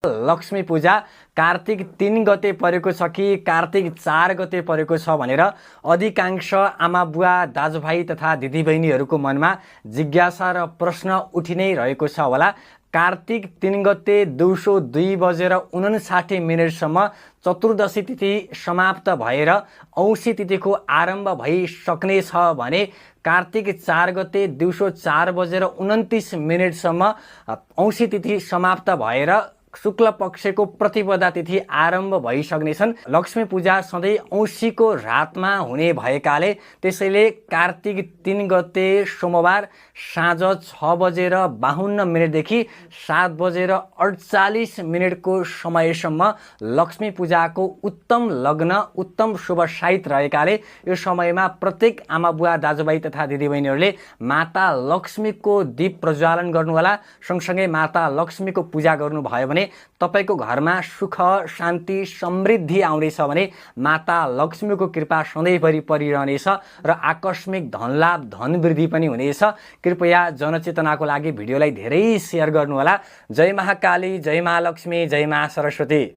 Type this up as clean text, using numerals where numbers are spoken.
लक्ष्मी पूजा कार्तिक 3 गते परेको छ कि कार्तिक 4 गते परेको छ भनेर अधिकांश आमा बुवा दाजुभाइ तथा दिदीबहिनीहरूको मनमा जिज्ञासा र प्रश्न उठि नै रहेको छ होला। कार्तिक 3 गते दिउँसो 2:59 चतुर्दशी तिथि समाप्त भएर औँसी तिथिको आरम्भ भइसक्नेछ भने कार्तिक 4 गते दिउँसो 4:29 औँसी तिथि समाप्त भएर शुक्ल पक्षको प्रतिपदा तिथि आरम्भ भइसक्नेछन्। लक्ष्मी पूजा सधैँ औँसीको रातमा हुने भएकाले त्यसैले कार्तिक 3 गते सोमबार साँझ 6:52 देखि 7:48 को समयसम्म लक्ष्मी पूजाको उत्तम लग्न उत्तम शुभ साइत रहेकाले यो समयमा प्रत्येक आमा बुवा दाजुभाइ तथा दिदीबहिनीहरूले माता लक्ष्मीको दीप प्रज्वालन गर्नुहोला। सँगसँगै माता लक्ष्मीको पूजा गर्नुभयो भने तपाईको घरमा सुख शान्ति समृद्धि आउनेछ भने माता लक्ष्मीको कृपा सधैँभरि परिरहनेछ र आकस्मिक धनलाभ धनवृद्धि पनि हुनेछ। कृपया जनचेतनाको लागि भिडियोलाई धेरै सेयर गर्नुहोला। जय महाकाली, जय महालक्ष्मी, जय महासरस्वती।